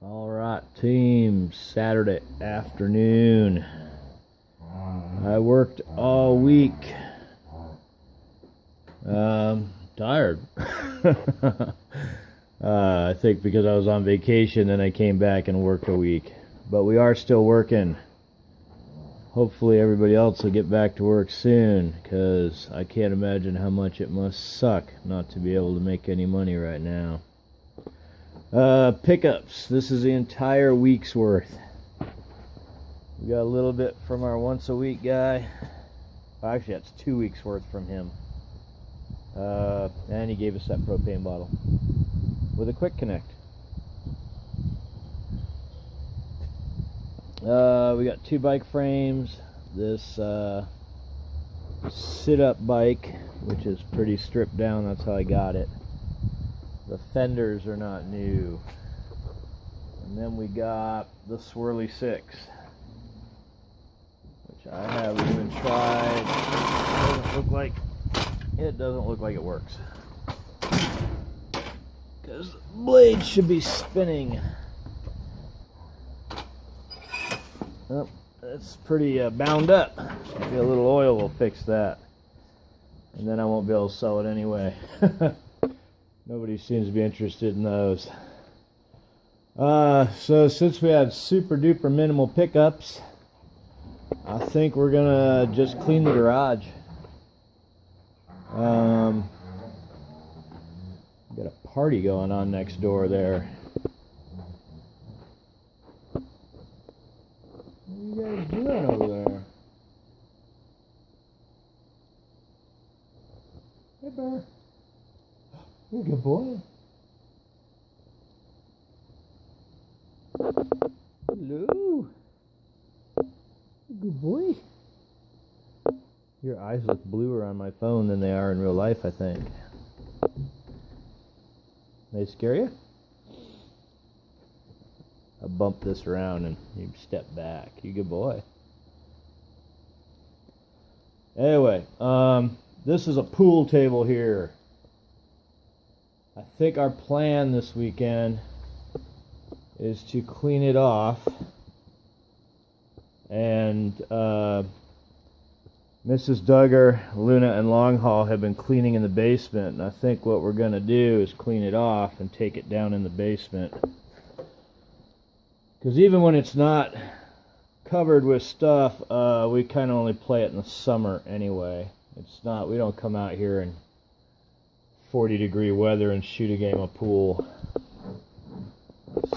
All right, team, Saturday afternoon. I worked all week. Tired. I think because I was on vacation, then I came back and worked a week. But we are still working. Hopefully everybody else will get back to work soon, because I can't imagine how much it must suck not to be able to make any money right now. Pickups. This is the entire week's worth. We got a little bit from our once a week guy. Well, actually, that's 2 weeks worth from him. And he gave us that propane bottle with a quick connect. We got 2 bike frames. This sit-up bike, which is pretty stripped down. That's how I got it. The fenders are not new. And then we got the Swirly 6, which I haven't even tried. It doesn't look like it works. Because the blade should be spinning. Oh, it's pretty bound up. Maybe a little oil will fix that. And then I won't be able to sell it anyway. Nobody seems to be interested in those. So since we had super duper minimal pickups, I think we're gonna just clean the garage. Got a party going on next door there. What are you guys doing over there? Hey, Bear. You're a good boy. Hello. Good boy. Your eyes look bluer on my phone than they are in real life, I think. They scare you? I'll bump this around and you step back. You good boy. Anyway, this is a pool table here. I think our plan this weekend is to clean it off, and Mrs. Duggar, Luna, and Long Haul have been cleaning in the basement, and I think what we're going to do is clean it off and take it down in the basement. Because even when it's not covered with stuff, we kind of only play it in the summer anyway. We don't come out here in 40-degree weather and shoot a game of pool.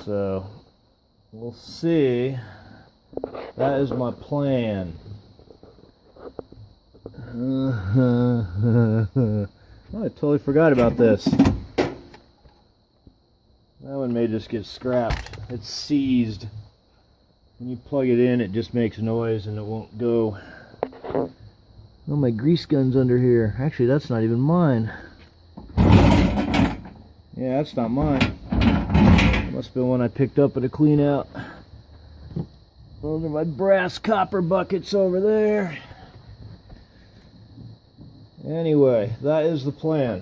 So we'll see. That is my plan. Oh, I totally forgot about this. That one may just get scrapped. It's seized. When you plug it in, it just makes noise and it won't go. Oh, my grease gun's under here. Actually, that's not even mine. Yeah, that's not mine. Must have been one I picked up at a clean out. Those are my brass copper buckets over there. Anyway, that is the plan.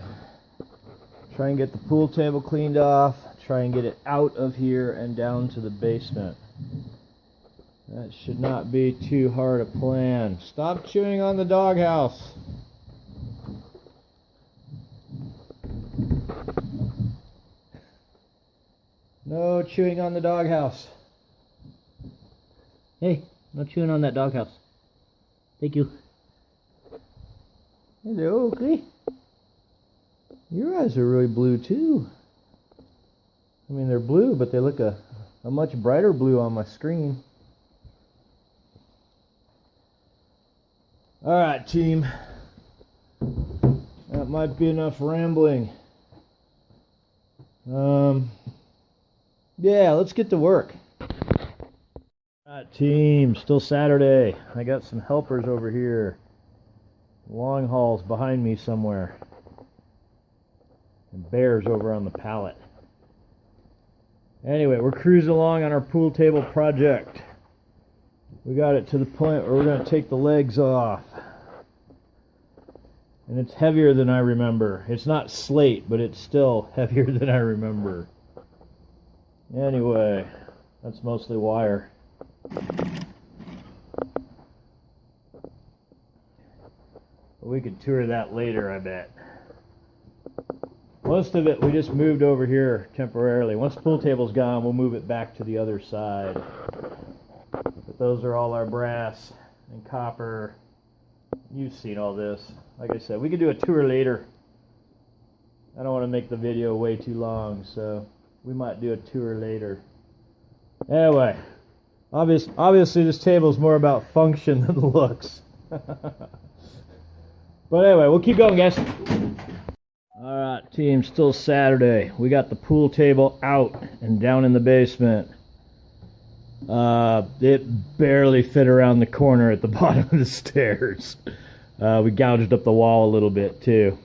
Try and get the pool table cleaned off. Try and get it out of here and down to the basement. That should not be too hard a plan. Stop chewing on the doghouse. No chewing on the doghouse. Hey, no chewing on that doghouse. Thank you. Hello, okay. Your eyes are really blue too. I mean, they're blue, but they look a much brighter blue on my screen. Alright, team. That might be enough rambling. Yeah, let's get to work. Alright, team, still Saturday. I got some helpers over here. Long Haul's behind me somewhere. And Bear's over on the pallet. Anyway, we're cruising along on our pool table project. We got it to the point where we're going to take the legs off. And it's heavier than I remember. It's not slate, but it's still heavier than I remember. Anyway, that's mostly wire. We could tour that later, I bet. Most of it we just moved over here temporarily. Once the pool table's gone, we'll move it back to the other side. But those are all our brass and copper. You've seen all this. Like I said, we could do a tour later. I don't want to make the video way too long, so we might do a tour later. Anyway, obviously this table is more about function than looks. But anyway, we'll keep going, guys. Alright, team, still Saturday. We got the pool table out and down in the basement. It barely fit around the corner at the bottom of the stairs. We gouged up the wall a little bit too.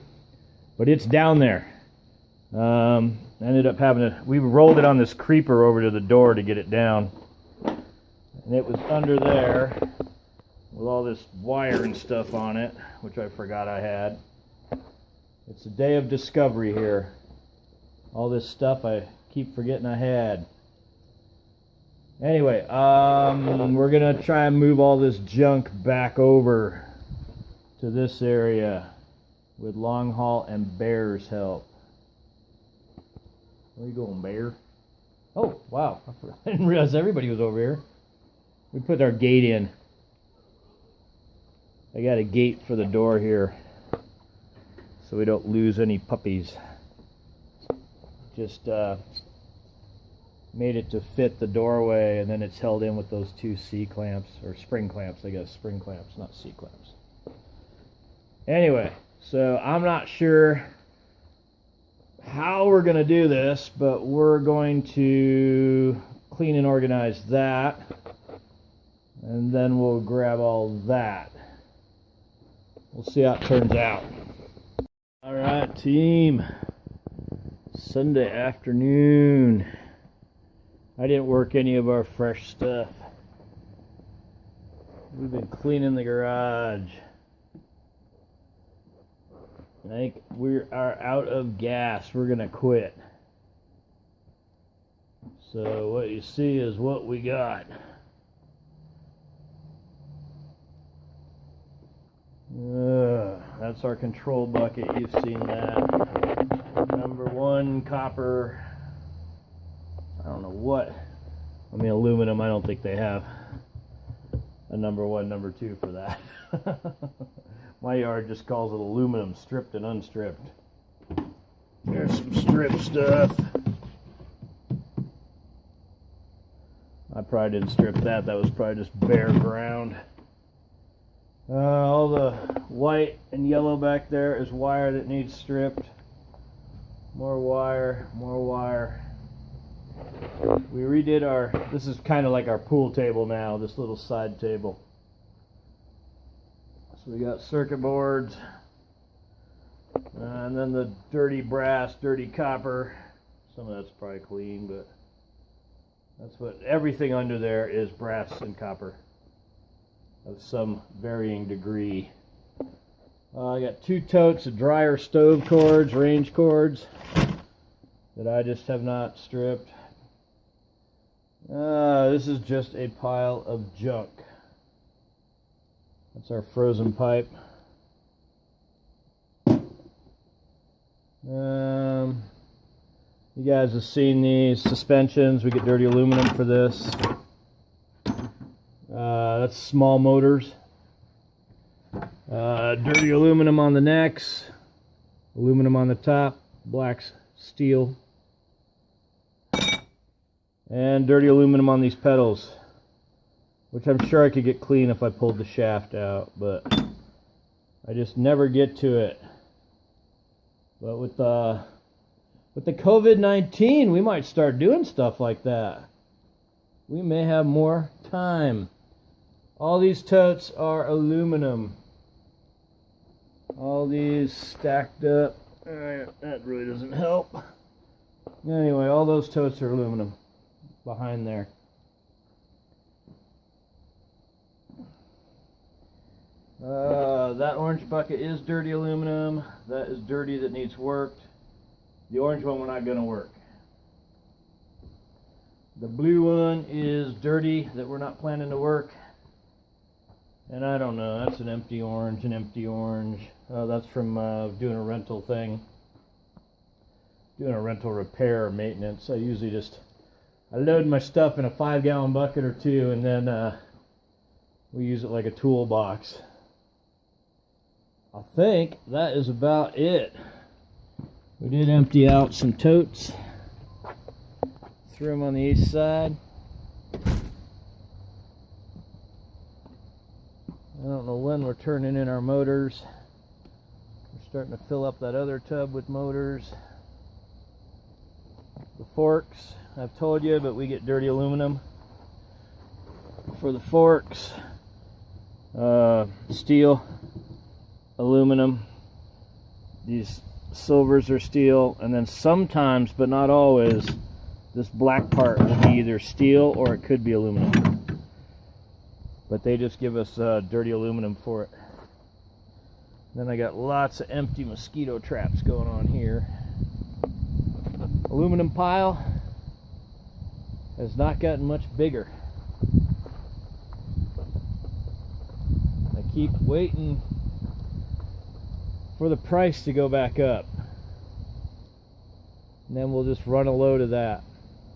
But it's down there. Ended up having to, we rolled it on this creeper over to the door to get it down. And it was under there with all this wire and stuff on it, which I forgot I had. It's a day of discovery here. All this stuff I keep forgetting I had. Anyway, we're gonna try and move all this junk back over to this area with Long Haul and Bear's help. Where you going, Bear? Oh, wow. I didn't realize everybody was over here. We put our gate in. I got a gate for the door here so we don't lose any puppies. Just made it to fit the doorway, and then it's held in with those two C-clamps, or spring clamps, I guess. Spring clamps, not C-clamps. Anyway, so I'm not sure how we're going to do this, but we're going to clean and organize that, and then we'll grab all that. We'll see how it turns out. Alright, team. Sunday afternoon. I didn't work any of our fresh stuff. We've been cleaning the garage. I think we are out of gas. We're gonna quit. So what you see is what we got. That's our control bucket. You've seen that. Number 1 copper. I don't know what. I mean, aluminum. I don't think they have a number 1, number 2 for that. My yard just calls it aluminum, stripped and unstripped. There's some strip stuff. I probably didn't strip that. That was probably just bare ground. All the white and yellow back there is wire that needs stripped. More wire, more wire. We redid our, this is kind of like our pool table now, this little side table. So we got circuit boards, and then the dirty brass, dirty copper. Some of that's probably clean, but that's what, everything under there is brass and copper of some varying degree. I got 2 totes of dryer stove cords, range cords, that I just have not stripped. This is just a pile of junk. That's our frozen pipe. You guys have seen these suspensions. We get dirty aluminum for this. That's small motors. Dirty aluminum on the necks, aluminum on the top, black steel, and dirty aluminum on these pedals, which I'm sure I could get clean if I pulled the shaft out, but I just never get to it. But with the COVID-19, we might start doing stuff like that. We may have more time. All these totes are aluminum. All these stacked up. That really doesn't help. Anyway, all those totes are aluminum behind there. That orange bucket is dirty aluminum. That is dirty, that needs worked. The orange one we're not going to work. The blue one is dirty that we're not planning to work. And I don't know, that's an empty orange. That's from doing a rental thing. Doing a rental repair or maintenance. I usually just load my stuff in a 5-gallon bucket or two, and then we use it like a toolbox. I think that is about it. We did empty out some totes. Threw them on the east side. I don't know when we're turning in our motors. We're starting to fill up that other tub with motors. The forks, I've told you, but we get dirty aluminum for the forks. Steel, aluminum. These silvers are steel, and then sometimes, but not always, this black part will be either steel or it could be aluminum. But they just give us dirty aluminum for it. Then I got lots of empty mosquito traps going on here. Aluminum pile has not gotten much bigger. I keep waiting for the price to go back up. And then we'll just run a load of that.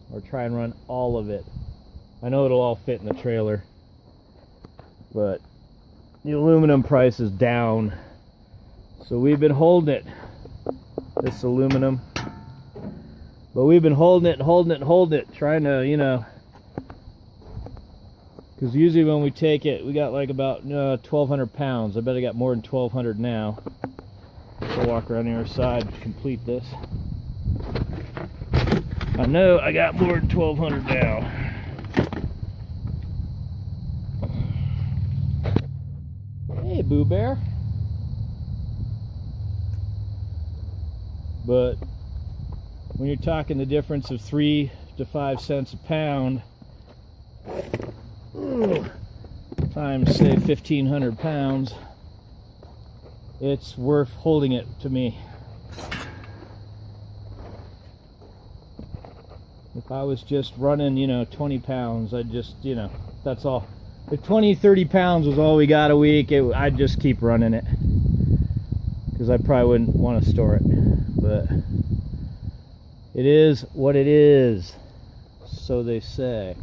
Or try and run all of it. I know it'll all fit in the trailer. But the aluminum price is down. So we've been holding it. This aluminum. But we've been holding it, trying to, you know, because usually when we take it, we got like about 1,200 pounds. I bet I got more than 1,200 now. I'll walk around the other side to complete this. I know I got more than 1,200 now. Hey, Boo Bear. But when you're talking the difference of 3 to 5 cents a pound times, say, 1,500 pounds, it's worth holding it to me. If I was just running, 20 pounds, I'd just, that's all. If 20, 30 pounds was all we got a week, I'd just keep running it. Because I probably wouldn't want to store it. But it is what it is, so they say.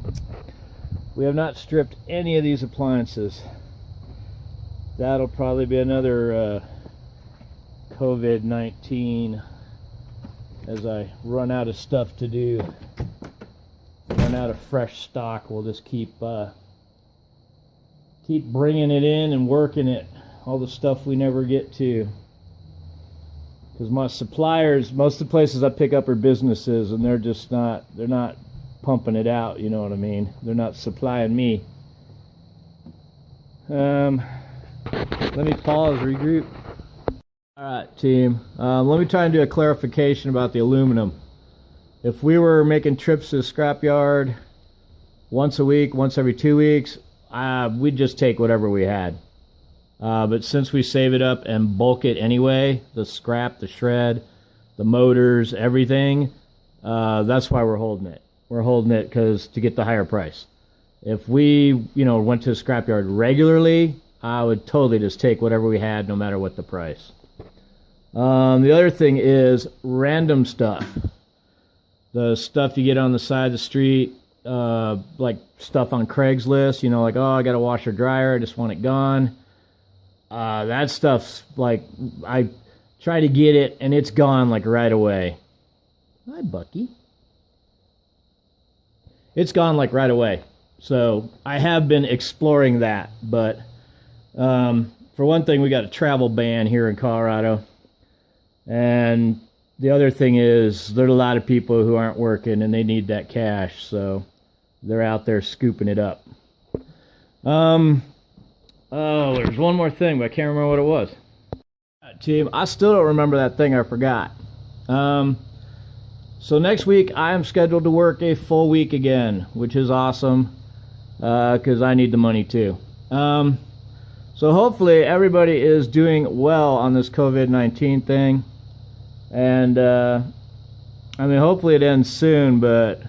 We have not stripped any of these appliances. That'll probably be another COVID-19 as I run out of stuff to do. Run out of fresh stock. We'll just keep bringing it in and working it. All the stuff we never get to. Because my suppliers, most of the places I pick up are businesses, and they're not pumping it out, you know what I mean? They're not supplying me. Let me pause, regroup. Alright, team. Let me try and do a clarification about the aluminum. If we were making trips to the scrapyard once a week, once every 2 weeks, we'd just take whatever we had. But since we save it up and bulk it anyway, the scrap, the shred, the motors, everything, that's why we're holding it. We're holding it to get the higher price. If we, went to the scrapyard regularly, I would totally just take whatever we had, no matter what the price. The other thing is random stuff. The stuff you get on the side of the street, like stuff on Craigslist, like, oh, I got a washer dryer, I just want it gone. That stuff's like, I try to get it and it's gone like right away. Hi, Bucky. It's gone like right away. So I have been exploring that, but for one thing, we got a travel ban here in Colorado. And the other thing is there's a lot of people who aren't working and they need that cash, so they're out there scooping it up. Oh, there's one more thing, but I can't remember what it was. Team, I still don't remember that thing I forgot. So next week I am scheduled to work a full week again, which is awesome, because I need the money too. So hopefully everybody is doing well on this COVID-19 thing. And, hopefully it ends soon, but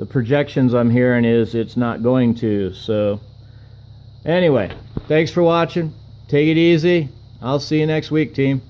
the projections I'm hearing is it's not going to. So anyway, thanks for watching. Take it easy. I'll see you next week, team.